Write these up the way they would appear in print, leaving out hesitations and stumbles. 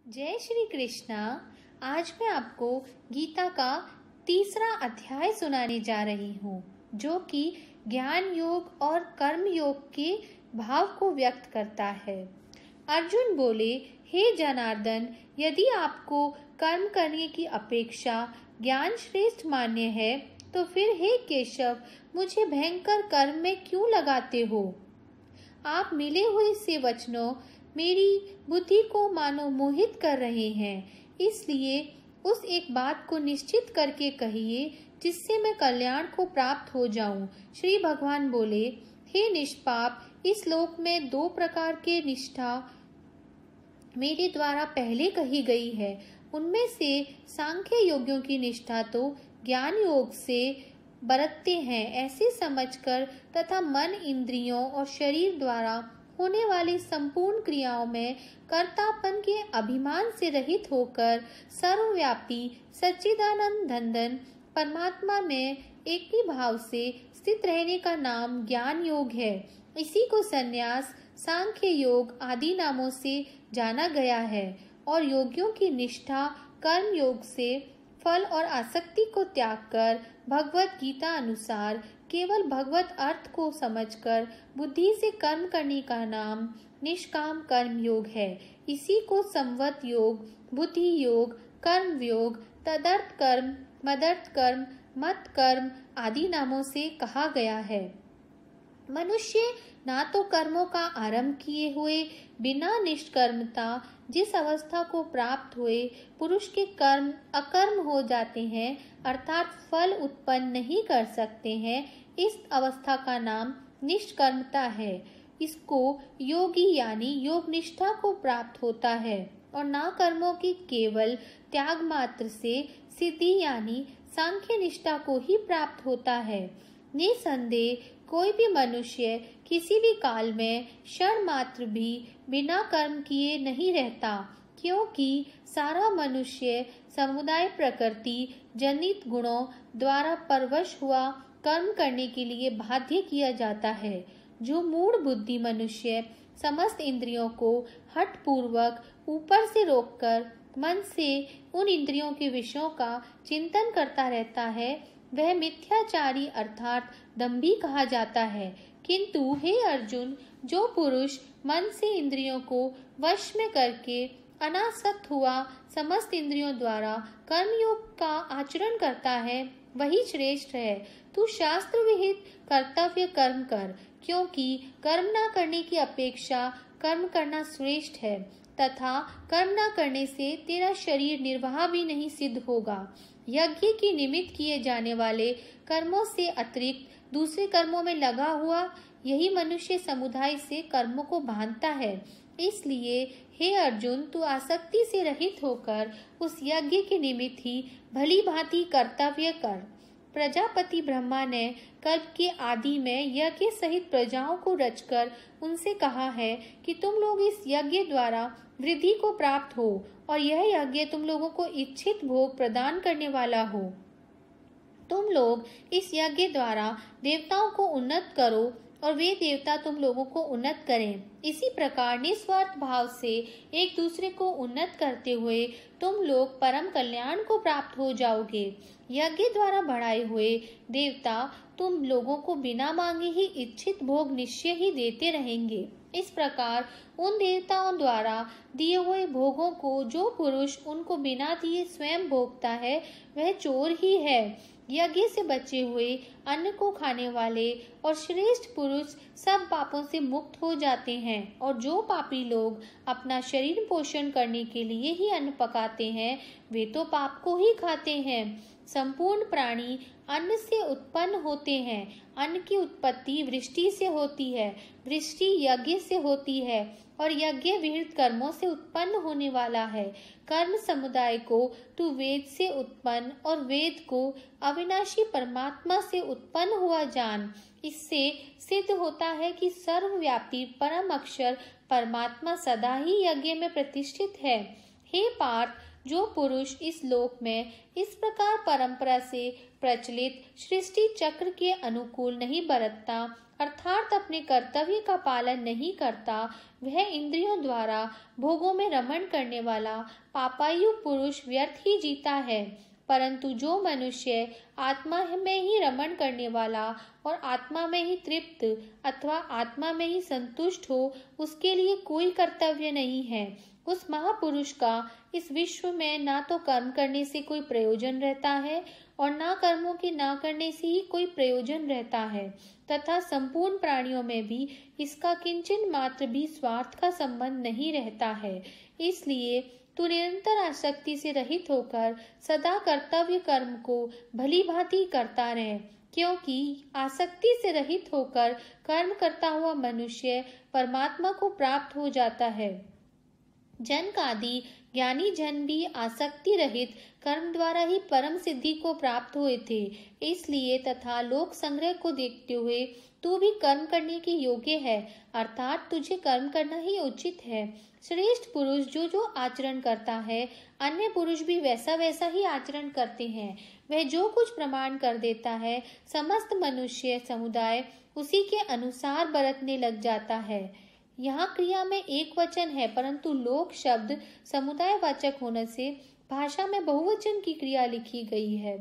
जय श्री कृष्णा। आज मैं आपको गीता का तीसरा अध्याय सुनाने जा रही हूँ, जो कि ज्ञान योग और कर्म योग के भाव को व्यक्त करता है। अर्जुन बोले, हे जनार्दन, यदि आपको कर्म करने की अपेक्षा ज्ञान श्रेष्ठ मान्य है, तो फिर हे केशव, मुझे भयंकर कर्म में क्यों लगाते हो? आप मिले हुए से वचनों मेरी बुद्धि को मानो मोहित कर रहे हैं, इसलिए उस एक बात को निश्चित करके कहिए जिससे मैं कल्याण को प्राप्त हो जाऊं। श्री भगवान बोले, हे निष्पाप, इस लोक में दो प्रकार के निष्ठा मेरे द्वारा पहले कही गई है। उनमें से सांख्य योगियों की निष्ठा तो ज्ञान योग से बरतते हैं ऐसे समझकर तथा मन, इंद्रियों और शरीर द्वारा होने वाली संपूर्ण क्रियाओं में कर्तापन के अभिमान से रहित होकर सर्वव्यापी सच्चिदानंद धनधन परमात्मा में एक ही भाव से स्थित रहने का नाम ज्ञान योग है। इसी को संन्यास, सांख्य योग आदि नामों से जाना गया है और योगियों की निष्ठा कर्म योग से फल और आसक्ति को त्याग कर भगवत गीता अनुसार केवल भगवत अर्थ को समझकर बुद्धि से कर्म करने का नाम निष्काम कर्म योग है। इसी को संवत योग, बुद्धि योग, कर्म योग, तदर्थ कर्म, मदर्थ कर्म, मत कर्म आदि नामों से कहा गया है। मनुष्य ना तो कर्मों का आरंभ किए हुए बिना निष्कर्मता जिस अवस्था को प्राप्त हुए पुरुष के कर्म अकर्म हो जाते हैं, अर्थात फल उत्पन्न नहीं कर सकते हैं, इस अवस्था का नाम निष्कर्मता है। इसको योगी यानी योग निष्ठा को प्राप्त होता है और ना कर्मों की केवल त्याग मात्र से सिद्धि यानी सांख्य निष्ठा को ही प्राप्त होता है। निसंदेह कोई भी मनुष्य किसी भी काल में क्षण मात्र भी बिना कर्म किए नहीं रहता, क्योंकि सारा मनुष्य समुदाय प्रकृति जनित गुणों द्वारा परवश हुआ कर्म करने के लिए बाध्य किया जाता है। जो मूढ़ बुद्धि मनुष्य समस्त इंद्रियों को हठ पूर्वक ऊपर से रोककर मन से उन इंद्रियों के विषयों का चिंतन करता रहता है, वह मिथ्याचारी अर्थात दंभी कहा जाता है। किंतु हे अर्जुन, जो पुरुष मन से इंद्रियों को वश में करके अनासक्त हुआ समस्त इंद्रियों द्वारा कर्मयोग का आचरण करता है, वही श्रेष्ठ है। तू शास्त्र विहित कर्तव्य कर्म कर, क्योंकि कर्म न करने की अपेक्षा कर्म करना श्रेष्ठ है तथा कर्म न करने से तेरा शरीर निर्वाह भी नहीं सिद्ध होगा। यज्ञ के निमित्त किए जाने वाले कर्मों से अतिरिक्त दूसरे कर्मों में लगा हुआ यही मनुष्य समुदाय से कर्मों को बांधता है। इसलिए हे अर्जुन, तू आसक्ति से रहित होकर उस यज्ञ के निमित्त ही भली भांति कर्तव्य कर। प्रजापति ब्रह्मा ने कल्प के आदि में यज्ञ सहित प्रजाओं को रचकर उनसे कहा है कि तुम लोग इस यज्ञ द्वारा वृद्धि को प्राप्त हो और यह यज्ञ तुम लोगों को इच्छित भोग प्रदान करने वाला हो। तुम लोग इस यज्ञ द्वारा देवताओं को उन्नत करो और वे देवता तुम लोगों को उन्नत करें। इसी प्रकार निस्वार्थ भाव से एक दूसरे को उन्नत करते हुए तुम लोग परम कल्याण को प्राप्त हो जाओगे। यज्ञ द्वारा बढ़ाए हुए देवता तुम लोगों को बिना मांगे ही इच्छित भोग निश्चय ही देते रहेंगे। इस प्रकार उन देवताओं द्वारा दिए हुए भोगों को जो पुरुष उनको बिना दिए स्वयं भोगता है, वह चोर ही है। यज्ञ से बचे हुए अन्न को खाने वाले और श्रेष्ठ पुरुष सब पापों से मुक्त हो जाते हैं, और जो पापी लोग अपना शरीर पोषण करने के लिए ही अन्न पकाते हैं, वे तो पाप को ही खाते हैं। संपूर्ण प्राणी अन्न से उत्पन्न होते हैं। अन्न की उत्पत्ति वृष्टि से होती है, वृष्टि यज्ञ से होती है और यज्ञ विहित कर्मों से उत्पन्न होने वाला है। कर्म समुदाय को तू वेद से उत्पन्न और वेद को अविनाशी परमात्मा से उत्पन्न हुआ जान। इससे सिद्ध होता है कि सर्वव्यापी परम अक्षर परमात्मा सदा ही यज्ञ में प्रतिष्ठित है। हे पार्थ, जो पुरुष इस लोक में इस प्रकार परंपरा से प्रचलित सृष्टि चक्र के अनुकूल नहीं बरतता, अर्थात अपने कर्तव्य का पालन नहीं करता, वह इंद्रियों द्वारा भोगों में रमण करने वाला पापायु पुरुष व्यर्थ ही जीता है। परंतु जो मनुष्य आत्मा में ही रमण करने वाला और आत्मा में ही तृप्त अथवा आत्मा में ही संतुष्ट हो, उसके लिए कोई कर्तव्य नहीं है। उस महापुरुष का इस विश्व में ना तो कर्म करने से कोई प्रयोजन रहता है और ना कर्मों के ना करने से ही कोई प्रयोजन रहता है, तथा संपूर्ण प्राणियों में भी इसका किंचन मात्र भी स्वार्थ का संबंध नहीं रहता है। इसलिए तू निरंतर आसक्ति से रहित होकर सदा कर्तव्य कर्म को भली भांति करता रहे, क्योंकि आसक्ति से रहित होकर कर्म करता हुआ मनुष्य परमात्मा को प्राप्त हो जाता है। जनक आदि ज्ञानी जन भी आसक्ति रहित कर्म द्वारा ही परम सिद्धि को प्राप्त हुए थे। इसलिए तथा लोक संग्रह को देखते हुए तू भी कर्म करने के योग्य है, अर्थात तुझे कर्म करना ही उचित है। श्रेष्ठ पुरुष जो जो आचरण करता है, अन्य पुरुष भी वैसा वैसा ही आचरण करते हैं। वह जो कुछ प्रमाण कर देता है, समस्त मनुष्य समुदाय उसी के अनुसार बरतने लग जाता है। यहाँ क्रिया में एक वचन है, परंतु लोक शब्द समुदाय वाचक होने से भाषा में बहुवचन की क्रिया लिखी गई है।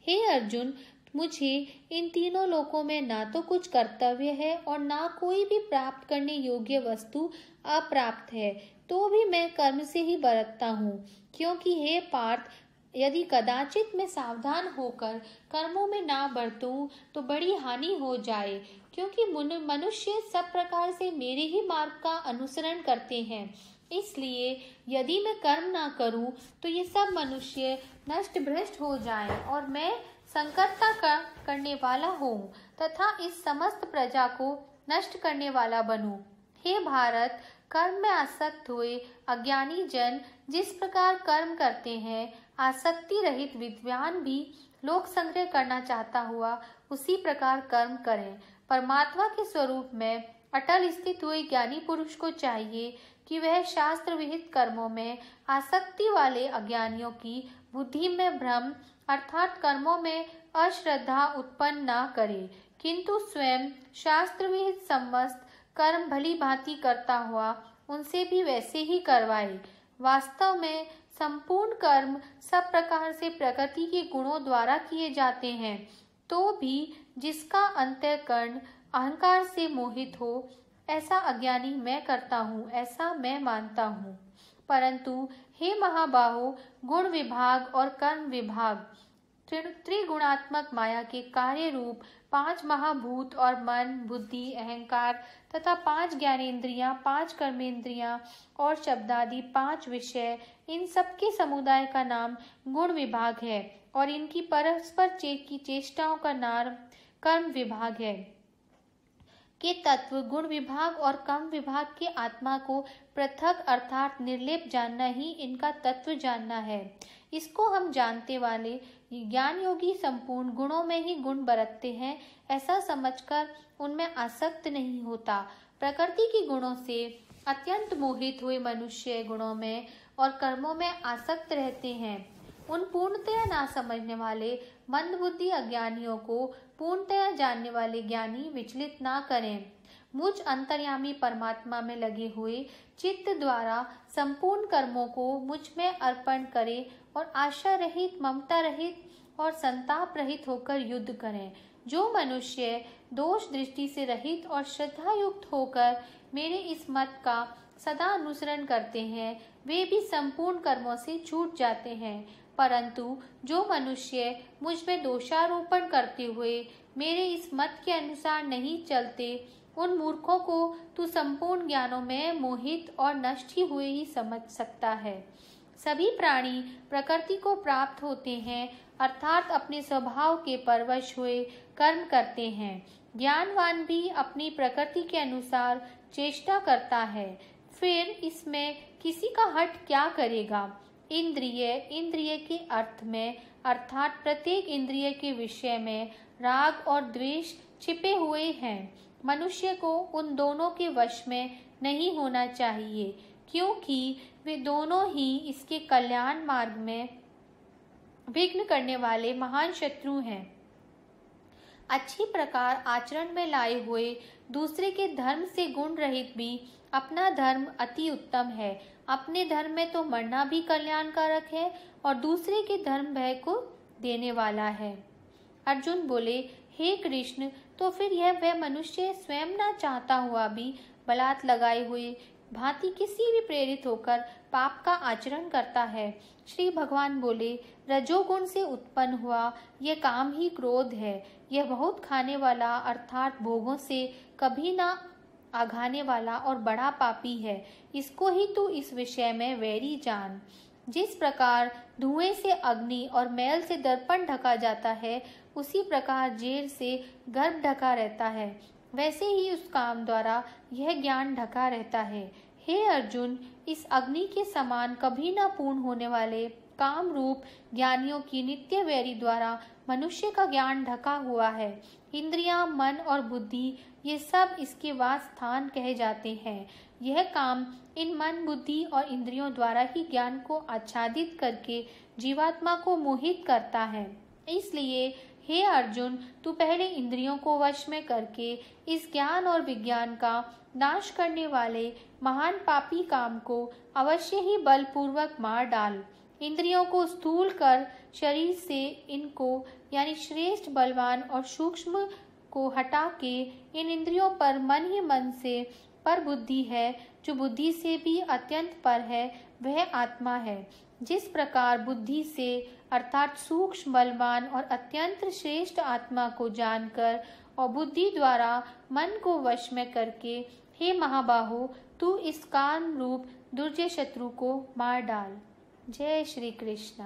हे अर्जुन, मुझे इन तीनों लोकों में ना तो कुछ कर्तव्य है और ना कोई भी प्राप्त करने योग्य वस्तु अप्राप्त है, तो भी मैं कर्म से ही बरतता हूँ। क्योंकि हे पार्थ, यदि कदाचित मैं सावधान होकर कर्मों में ना बरतूं तो बड़ी हानि हो जाए, क्योंकि मनुष्य सब प्रकार से मेरे ही मार्ग का अनुसरण करते हैं। इसलिए यदि मैं कर्म ना करूं तो ये सब मनुष्य नष्ट भ्रष्ट हो जाएं और मैं संकटता करने वाला हूँ तथा इस समस्त प्रजा को नष्ट करने वाला बनूं। हे भारत, कर्म में आसक्त हुए अज्ञानी जन जिस प्रकार कर्म करते हैं, आसक्ति रहित विद्वान भी लोक संग्रह करना चाहता हुआ उसी प्रकार कर्म करें। परमात्मा के स्वरूप में अटल स्थित हुए ज्ञानी पुरुष को चाहिए कि वह शास्त्र विहित कर्मों में आसक्ति वाले अज्ञानियों की बुद्धि में भ्रम अर्थात कर्मों में अश्रद्धा उत्पन्न न करे, किंतु स्वयं शास्त्र विहित समस्त कर्म भली भांति करता हुआ उनसे भी वैसे ही करवाए। वास्तव में संपूर्ण कर्म सब प्रकार से प्रकृति के गुणों द्वारा किए जाते हैं, तो भी जिसका अंतःकरण अहंकार से मोहित हो, ऐसा अज्ञानी मैं करता हूँ, ऐसा मैं मानता हूँ। परंतु हे महाबाहो, गुण विभाग और कर्म विभाग त्रिगुणात्मक माया के कार्य रूप 5 महाभूत और मन, बुद्धि, अहंकार तथा 5 ज्ञानेन्द्रियां, 5 कर्मेंद्रियां और शब्दादि 5 विषय, इन सबके समुदाय का नाम गुण विभाग है और इनकी परस्पर की चेष्टाओं का नाम कर्म विभाग है। के तत्व गुण विभाग और कर्म विभाग के आत्मा को पृथक अर्थात निर्लेप जानना ही इनका तत्व जानना है। इसको हम जानते वाले ज्ञान योगी संपूर्ण गुणों में ही गुण बरतते हैं, ऐसा समझकर उनमें आसक्त नहीं होता। प्रकृति के गुणों से अत्यंत मोहित हुए मनुष्य गुणों में और कर्मों में आसक्त रहते हैं। उन पूर्णतया ना समझने वाले मंदबुद्धि अज्ञानियों को पूर्णतया जानने वाले ज्ञानी विचलित ना करें। मुझ अंतर्यामी परमात्मा में लगे हुए चित्त द्वारा संपूर्ण कर्मों को मुझ में अर्पण करें और आशा रहित, ममता रहित और संताप रहित होकर युद्ध करें। जो मनुष्य दोष दृष्टि से रहित और श्रद्धा युक्त होकर मेरे इस मत का सदा अनुसरण करते हैं, वे भी संपूर्ण कर्मों से छूट जाते हैं। परंतु जो मनुष्य मुझ में दोषारोपण करते हुए मेरे इस मत के अनुसार नहीं चलते, उन मूर्खों को तू संपूर्ण ज्ञानों में मोहित और नष्ट ही हुए ही समझ सकता है। सभी प्राणी प्रकृति को प्राप्त होते हैं, अर्थात अपने स्वभाव के परवश हुए कर्म करते हैं। ज्ञानवान भी अपनी प्रकृति के अनुसार चेष्टा करता है, फिर इसमें किसी का हट क्या करेगा। इंद्रिय के अर्थ में अर्थात प्रत्येक इंद्रिय के विषय में राग और द्वेष छिपे हुए हैं। मनुष्य को उन दोनों के वश में नहीं होना चाहिए, क्योंकि वे दोनों ही इसके कल्याण मार्ग में विघ्न करने वाले महान शत्रु हैं। अच्छी प्रकार आचरण में लाए हुए दूसरे के धर्म से गुण रहित भी अपना धर्म अति उत्तम है। अपने धर्म में तो मरना भी कल्याणकारक है और दूसरे के धर्म भय को देने वाला है। अर्जुन बोले, हे कृष्ण, तो फिर यह वह मनुष्य स्वयं न चाहता हुआ भी बलात् लगाए हुए भांति किसी भी प्रेरित होकर पाप का आचरण करता है। श्री भगवान बोले, रजोगुण से उत्पन्न हुआ यह काम ही क्रोध है। यह बहुत खाने वाला अर्थात भोगों से कभी ना आघाने वाला और बड़ा पापी है। इसको ही तू इस विषय में वैरी जान। जिस प्रकार धुएं से अग्नि और मैल से दर्पण ढका जाता है, उसी प्रकार जेर से गर्भ ढका रहता है, वैसे ही उस काम द्वारा यह ज्ञान ढका रहता है। हे अर्जुन, इस अग्नि के समान कभी न पूर्ण होने वाले काम रूप ज्ञानियों की नित्य वैरी द्वारा मनुष्य का ज्ञान ढका हुआ है। इंद्रियां, मन और बुद्धि ये सब इसके वास स्थान कहे जाते हैं। यह काम इन मन, बुद्धि और इंद्रियों द्वारा ही ज्ञान को आच्छादित करके जीवात्मा को मोहित करता है। इसलिए हे अर्जुन, तू पहले इंद्रियों को वश में करके इस ज्ञान और विज्ञान का नाश करने वाले महान पापी काम को अवश्य ही बलपूर्वक मार डाल। इंद्रियों को स्थूल कर शरीर से इनको यानी श्रेष्ठ, बलवान और सूक्ष्म को हटा के इन इंद्रियों पर मन ही मन से पर बुद्धि है, जो बुद्धि से भी अत्यंत पर है, वह आत्मा है। जिस प्रकार बुद्धि से अर्थात सूक्ष्म, बलवान और अत्यंत श्रेष्ठ आत्मा को जानकर और बुद्धि द्वारा मन को वश में करके, हे महाबाहो, तू इस काम रूप दुर्जय शत्रु को मार डाल। जय श्री कृष्ण।